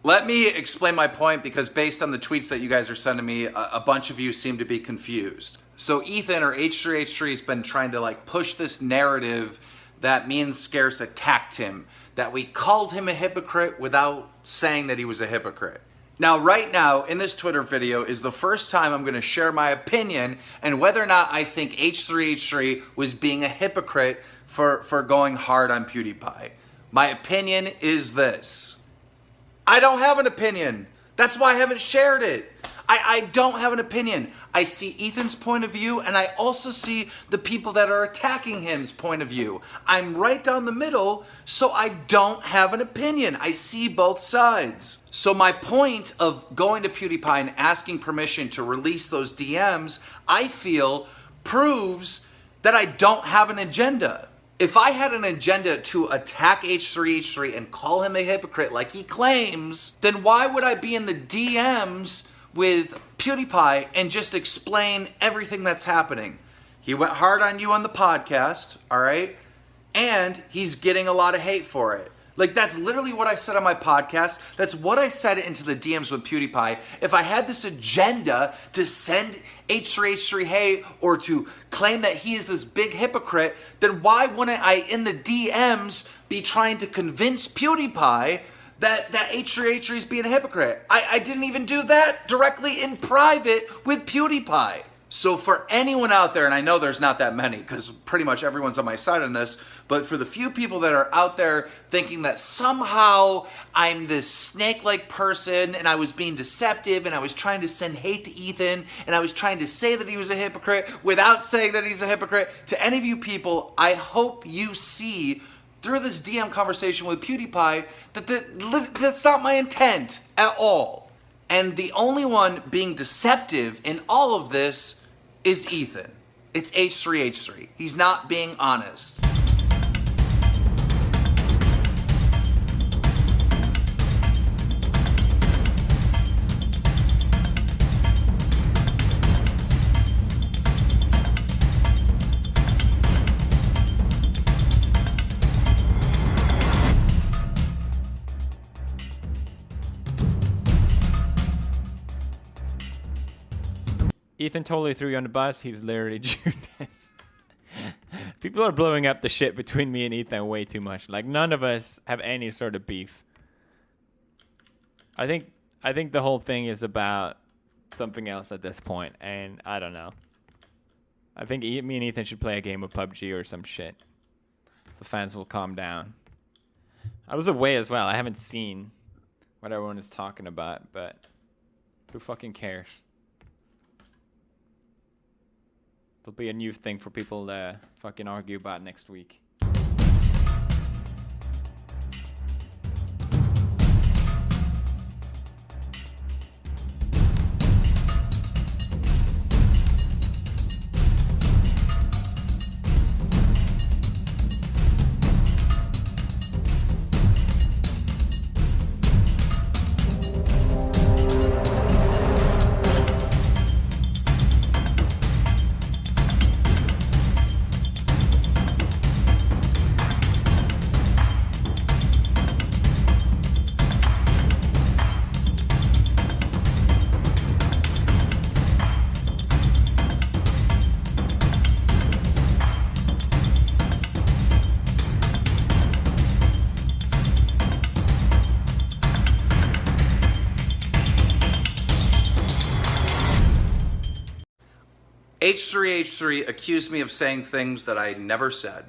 Let me explain my point, because based on the tweets that you guys are sending me, a bunch of you seem to be confused. So Ethan, or H3H3, has been trying to like push this narrative that me and Scarce attacked him, that we called him a hypocrite without saying that he was a hypocrite. Now, right now, in this Twitter video is the first time I'm going to share my opinion and whether or not I think H3H3 was being a hypocrite for going hard on PewDiePie. My opinion is this. I don't have an opinion. That's why I haven't shared it. I don't have an opinion. I see Ethan's point of view, and I also see the people that are attacking him's point of view. I'm right down the middle, so I don't have an opinion. I see both sides. So my point of going to PewDiePie and asking permission to release those DMs, I feel, proves that I don't have an agenda. If I had an agenda to attack H3H3 and call him a hypocrite like he claims, then why would I be in the DMs with PewDiePie and just explain everything that's happening? He went hard on you on the podcast, all right? And he's getting a lot of hate for it. Like, that's literally what I said on my podcast. That's what I said into the DMs with PewDiePie. If I had this agenda to send H3H3 hate or to claim that he is this big hypocrite, then why wouldn't I, in the DMs, be trying to convince PewDiePie that H3H3 is being a hypocrite? I didn't even do that directly in private with PewDiePie. So for anyone out there, and I know there's not that many because pretty much everyone's on my side on this, but for the few people that are out there thinking that somehow I'm this snake-like person and I was being deceptive and I was trying to send hate to Ethan and I was trying to say that he was a hypocrite without saying that he's a hypocrite, to any of you people, I hope you see through this DM conversation with PewDiePie that that's not my intent at all. And the only one being deceptive in all of this is Ethan. It's H3H3. He's not being honest. Ethan totally threw you on the bus. He's literally Judas. People are blowing up the shit between me and Ethan way too much. Like, none of us have any sort of beef. I think the whole thing is about something else at this point, and I don't know. I think me and Ethan should play a game of PUBG or some shit. So the fans will calm down. I was away as well. I haven't seen what everyone is talking about, but who fucking cares? There'll be a new thing for people to fucking argue about next week. H3H3 accused me of saying things that I never said.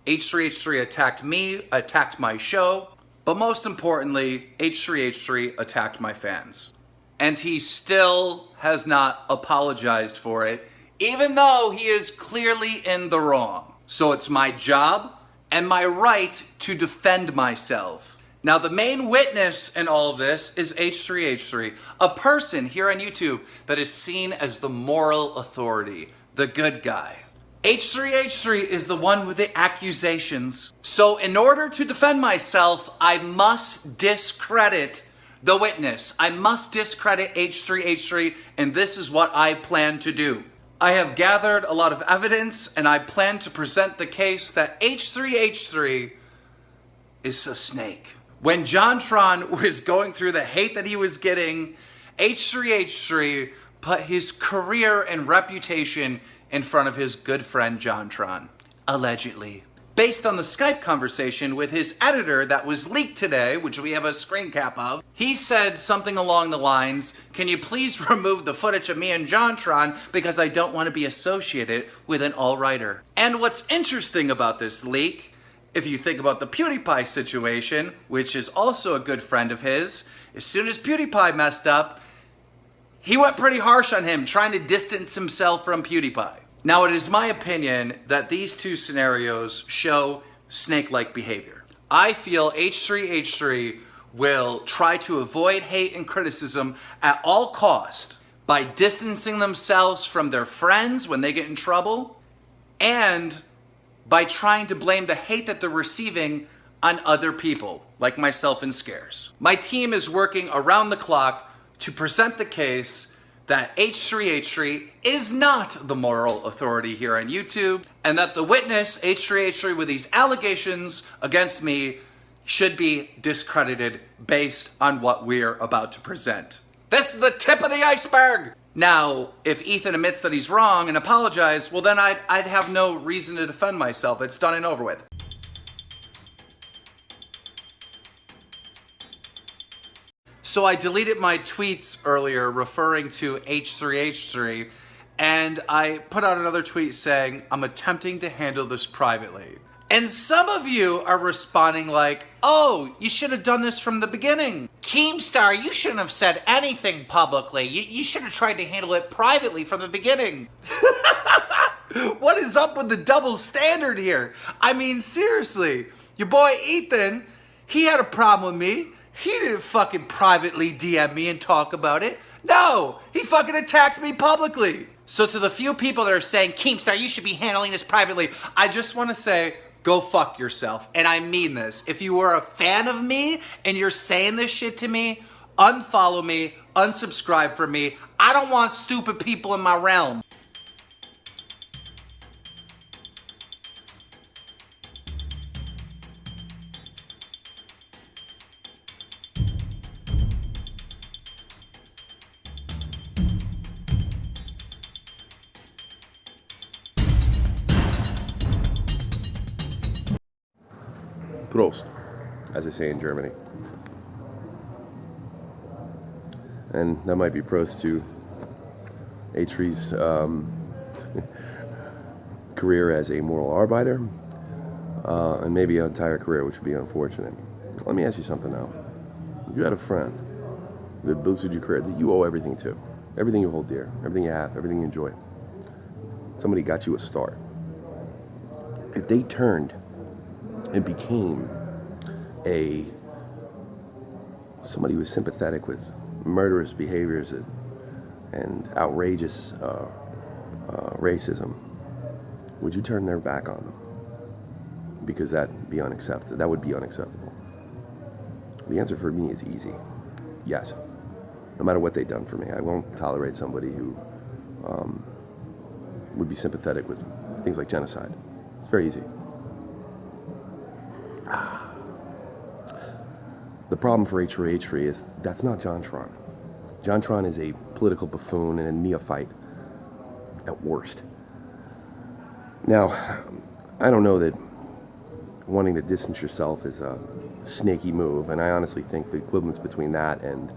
H3H3 attacked me, attacked my show, but most importantly, H3H3 attacked my fans. And he still has not apologized for it, even though he is clearly in the wrong. So it's my job and my right to defend myself. Now, the main witness in all of this is H3H3, a person here on YouTube that is seen as the moral authority, the good guy. H3H3 is the one with the accusations. So in order to defend myself, I must discredit the witness. I must discredit H3H3, and this is what I plan to do. I have gathered a lot of evidence, and I plan to present the case that H3H3 is a snake. When JonTron was going through the hate that he was getting, H3H3 put his career and reputation in front of his good friend JonTron. Allegedly. Based on the Skype conversation with his editor that was leaked today, which we have a screen cap of, he said something along the lines, "Can you please remove the footage of me and JonTron because I don't want to be associated with an alt-righter." And what's interesting about this leak, if you think about the PewDiePie situation, which is also a good friend of his, as soon as PewDiePie messed up, he went pretty harsh on him, trying to distance himself from PewDiePie. Now, it is my opinion that these two scenarios show snake-like behavior. I feel H3H3 will try to avoid hate and criticism at all cost by distancing themselves from their friends when they get in trouble, and by trying to blame the hate that they're receiving on other people, like myself and Scares. My team is working around the clock to present the case that H3H3 is not the moral authority here on YouTube, and that the witness, H3H3, with these allegations against me should be discredited based on what we're about to present. This is the tip of the iceberg! Now, if Ethan admits that he's wrong and apologizes, well then I'd have no reason to defend myself. It's done and over with. So I deleted my tweets earlier referring to H3H3, and I put out another tweet saying, "I'm attempting to handle this privately." And some of you are responding like, "Oh, you should have done this from the beginning. Keemstar, you shouldn't have said anything publicly. You should have tried to handle it privately from the beginning." What is up with the double standard here? I mean, seriously, your boy Ethan, he had a problem with me. He didn't fucking privately DM me and talk about it. No, he fucking attacked me publicly. So to the few people that are saying, "Keemstar, you should be handling this privately," I just want to say, go fuck yourself. And I mean this. If you are a fan of me and you're saying this shit to me, unfollow me, unsubscribe from me. I don't want stupid people in my realm. Prost, as they say in Germany. And that might be Prost to H3's career as a moral arbiter, and maybe an entire career, which would be unfortunate. Let me ask you something now. You had a friend that boosted your career, that you owe everything to, everything you hold dear, everything you have, everything you enjoy. Somebody got you a start. If they turned and became somebody who was sympathetic with murderous behaviors and outrageous racism, would you turn their back on them? Because that would be unacceptable. The answer for me is easy. Yes. No matter what they've done for me, I won't tolerate somebody who would be sympathetic with things like genocide. It's very easy. The problem for H3H3 is that's not JonTron. JonTron is a political buffoon and a neophyte at worst. Now, I don't know that wanting to distance yourself is a snaky move, and I honestly think the equivalence between that and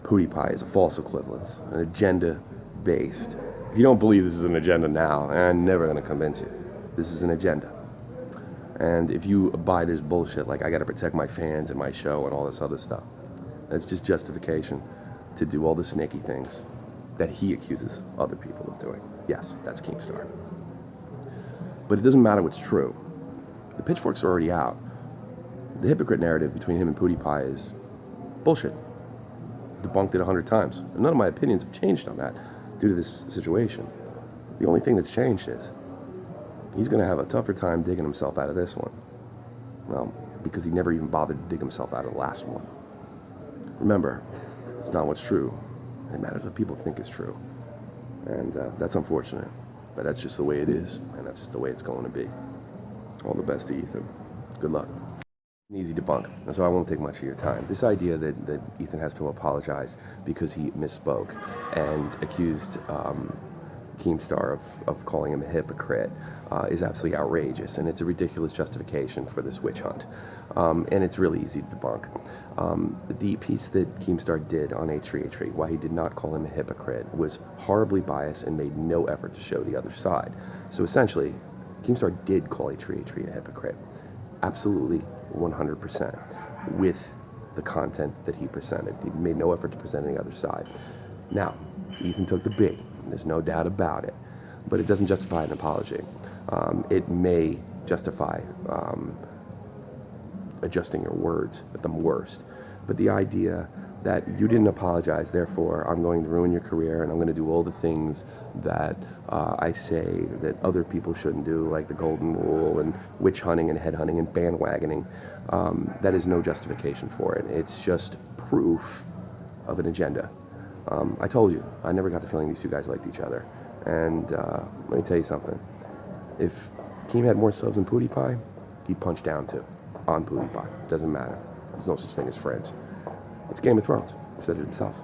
PewDiePie is a false equivalence, an agenda-based. If you don't believe this is an agenda now, I'm never going to convince you. This is an agenda. And if you buy this bullshit, like I gotta protect my fans and my show and all this other stuff, that's just justification to do all the snaky things that he accuses other people of doing. Yes, that's Keemstar. But it doesn't matter what's true. The pitchforks are already out. The hypocrite narrative between him and PewDiePie is bullshit. Debunked it 100 times. And none of my opinions have changed on that due to this situation. The only thing that's changed is he's going to have a tougher time digging himself out of this one. Well, because he never even bothered to dig himself out of the last one. Remember, it's not what's true. It matters what people think is true. And that's unfortunate. But that's just the way it is. And that's just the way it's going to be. All the best to Ethan. Good luck. An easy debunk, and so I won't take much of your time. This idea that Ethan has to apologize because he misspoke and accused Keemstar of calling him a hypocrite is absolutely outrageous, and it's a ridiculous justification for this witch hunt. And it's really easy to debunk. The piece that Keemstar did on H3H3, why he did not call him a hypocrite, was horribly biased and made no effort to show the other side. So essentially, Keemstar did call H3H3 a hypocrite. Absolutely, 100%, with the content that he presented. He made no effort to present the other side. Now, Ethan took the bait. There's no doubt about it. But it doesn't justify an apology. It may justify adjusting your words at the worst. But the idea that you didn't apologize, therefore I'm going to ruin your career and I'm going to do all the things that I say that other people shouldn't do, like the golden rule and witch hunting and headhunting and bandwagoning, that is no justification for it. It's just proof of an agenda. I told you, I never got the feeling these two guys liked each other. And let me tell you something. If Keem had more subs than Pootie Pie, he'd punch down too. On Pootie Pie. Doesn't matter. There's no such thing as friends. It's Game of Thrones. He said it himself.